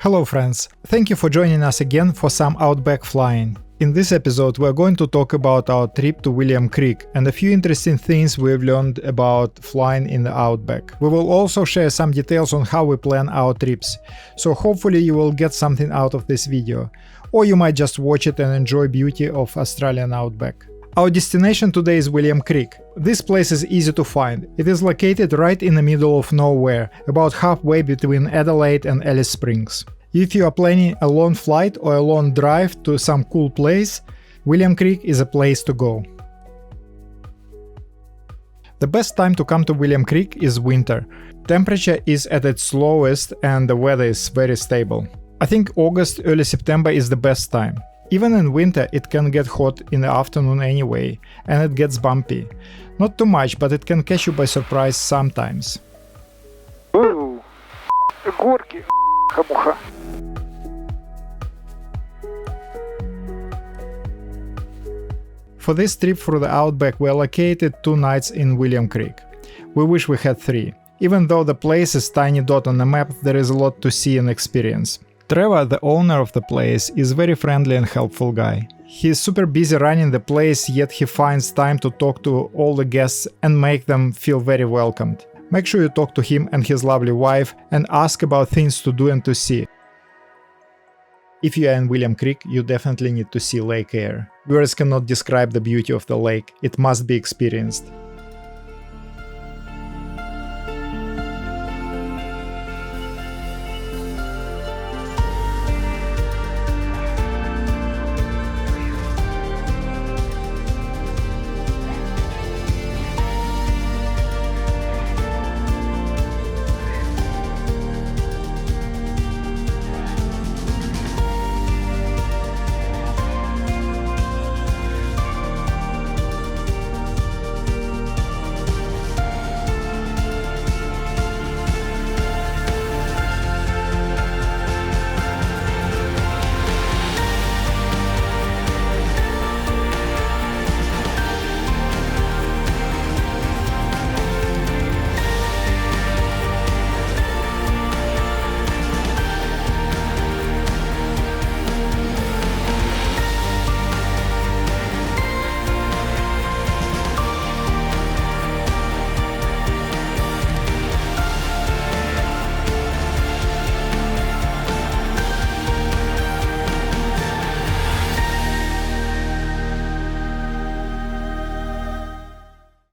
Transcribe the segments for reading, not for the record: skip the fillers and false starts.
Hello friends, thank you for joining us again for some outback flying. In this episode we are going to talk about our trip to William Creek and a few interesting things we've learned about flying in the outback. We will also share some details on how we plan our trips, so hopefully you will get something out of this video, or you might just watch it and enjoy beauty of Australian outback. Our destination today is William Creek. This place is easy to find. It is located right in the middle of nowhere, about halfway between Adelaide and Alice Springs. If you are planning a long flight or a long drive to some cool place, William Creek is a place to go. The best time to come to William Creek is winter. Temperature is at its lowest and the weather is very stable. I think August, early September is the best time. Even in winter it can get hot in the afternoon anyway, and it gets bumpy. Not too much, but it can catch you by surprise sometimes. Ooh, горки, хамуха. For this trip through the outback we allocated 2 nights in William Creek. We wish we had 3. Even though the place is tiny dot on the map, there is a lot to see and experience. Trevor, the owner of the place, is very friendly and helpful guy. He is super busy running the place, yet he finds time to talk to all the guests and make them feel very welcomed. Make sure you talk to him and his lovely wife and ask about things to do and to see. If you are in William Creek, you definitely need to see Lake Eyre. Words cannot describe the beauty of the lake, it must be experienced.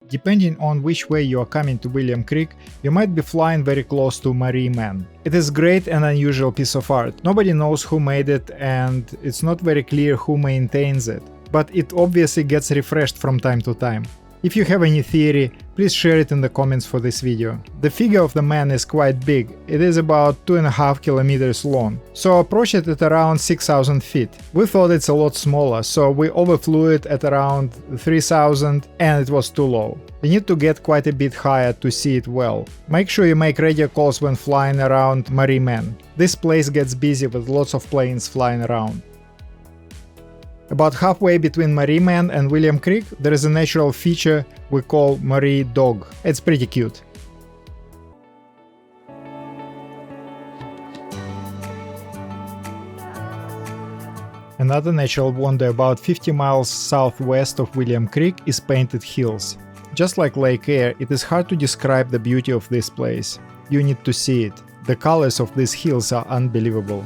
Depending on which way you are coming to William Creek, you might be flying very close to Maree. It is great and unusual piece of art. Nobody knows who made it and it's not very clear who maintains it, but it obviously gets refreshed from time to time. If you have any theory, please share it in the comments for this video. The figure of the man is quite big, it is about 2.5 kilometers long, so approach it at around 6,000 feet. We thought it's a lot smaller, so we overflew it at around 3,000 and it was too low. You need to get quite a bit higher to see it well. Make sure you make radio calls when flying around Maree. This place gets busy with lots of planes flying around. About halfway between Maree and William Creek, there is a natural feature we call Maree Dog. It's pretty cute. Another natural wonder about 50 miles southwest of William Creek is Painted Hills. Just like Lake Eyre, it is hard to describe the beauty of this place. You need to see it. The colors of these hills are unbelievable.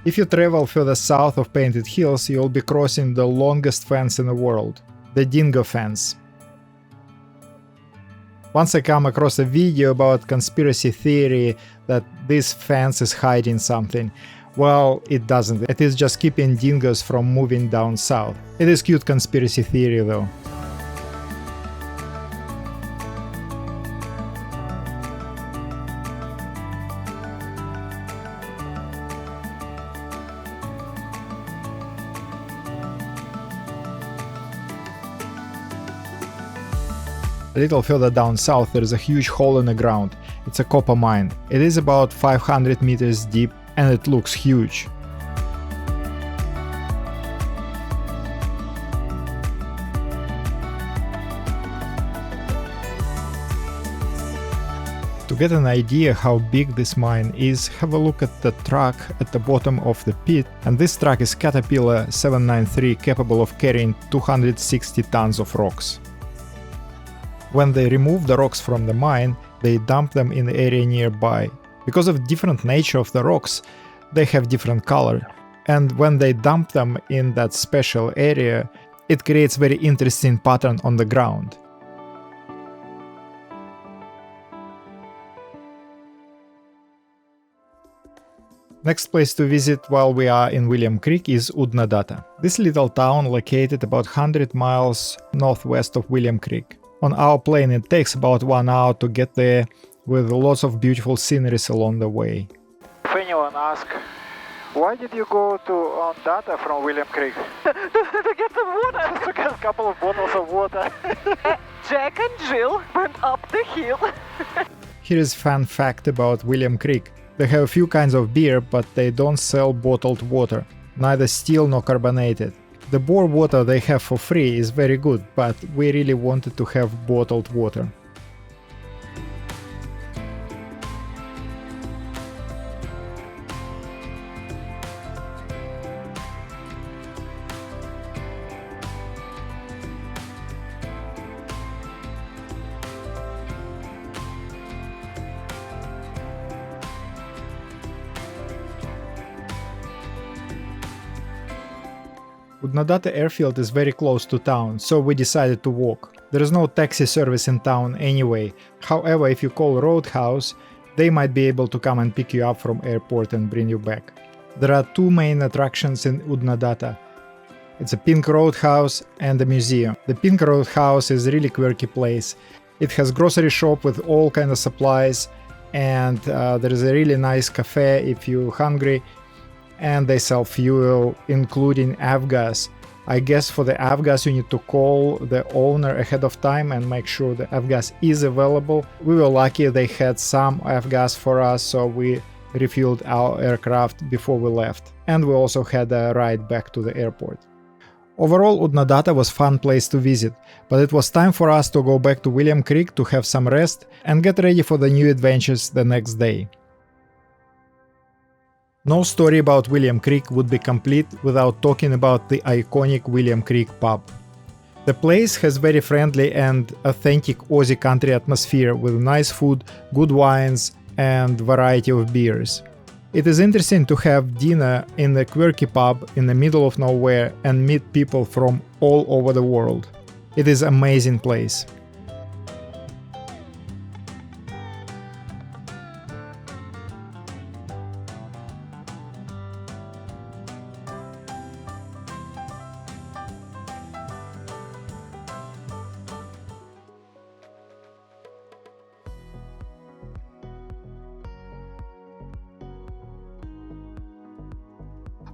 If you travel further south of Painted Hills, you'll be crossing the longest fence in the world, the dingo fence. Once I come across a video about conspiracy theory that this fence is hiding something. Well, it doesn't. It is just keeping dingoes from moving down south. It is cute conspiracy theory though. A little further down south there is a huge hole in the ground. It's a copper mine. It is about 500 meters deep and it looks huge. To get an idea how big this mine is, have a look at the truck at the bottom of the pit, and this truck is Caterpillar 793, capable of carrying 260 tons of rocks. When they remove the rocks from the mine, they dump them in the area nearby. Because of different nature of the rocks, they have different color, and when they dump them in that special area, it creates very interesting pattern on the ground. Next place to visit while we are in William Creek is Oodnadatta. This little town located about 100 miles northwest of William Creek. On our plane it takes about 1 hour to get there, with lots of beautiful sceneries along the way. If anyone asks, why did you go to Oodnadatta from William Creek? To get some water. To get a couple of bottles of water. Jack and Jill went up the hill. Here is fun fact about William Creek. They have a few kinds of beer, but they don't sell bottled water, neither still nor carbonated. The bore water they have for free is very good, but we really wanted to have bottled water. Oodnadatta airfield is very close to town, so we decided to walk. There is no taxi service in town anyway. However, if you call Roadhouse, they might be able to come and pick you up from airport and bring you back. There are two main attractions in Oodnadatta. It's a Pink Roadhouse and a museum. The Pink Roadhouse is a really quirky place. It has grocery shop with all kind of supplies, and there is a really nice cafe if you're hungry. And they sell fuel, including avgas. I guess for the avgas you need to call the owner ahead of time and make sure the avgas is available. We were lucky they had some avgas for us, so we refueled our aircraft before we left. And we also had a ride back to the airport. Overall, Oodnadatta was a fun place to visit, but it was time for us to go back to William Creek to have some rest and get ready for the new adventures the next day. No story about William Creek would be complete without talking about the iconic William Creek pub. The place has very friendly and authentic Aussie country atmosphere with nice food, good wines and variety of beers. It is interesting to have dinner in a quirky pub in the middle of nowhere and meet people from all over the world. It is an amazing place.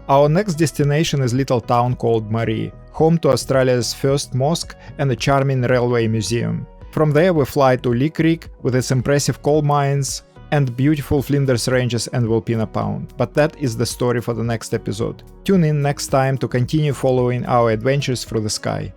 Our next destination is a little town called Maree, home to Australia's first mosque and a charming railway museum. From there we fly to Lake Creek with its impressive coal mines and beautiful Flinders Ranges and Wilpena Pound. But that is the story for the next episode. Tune in next time to continue following our adventures through the sky.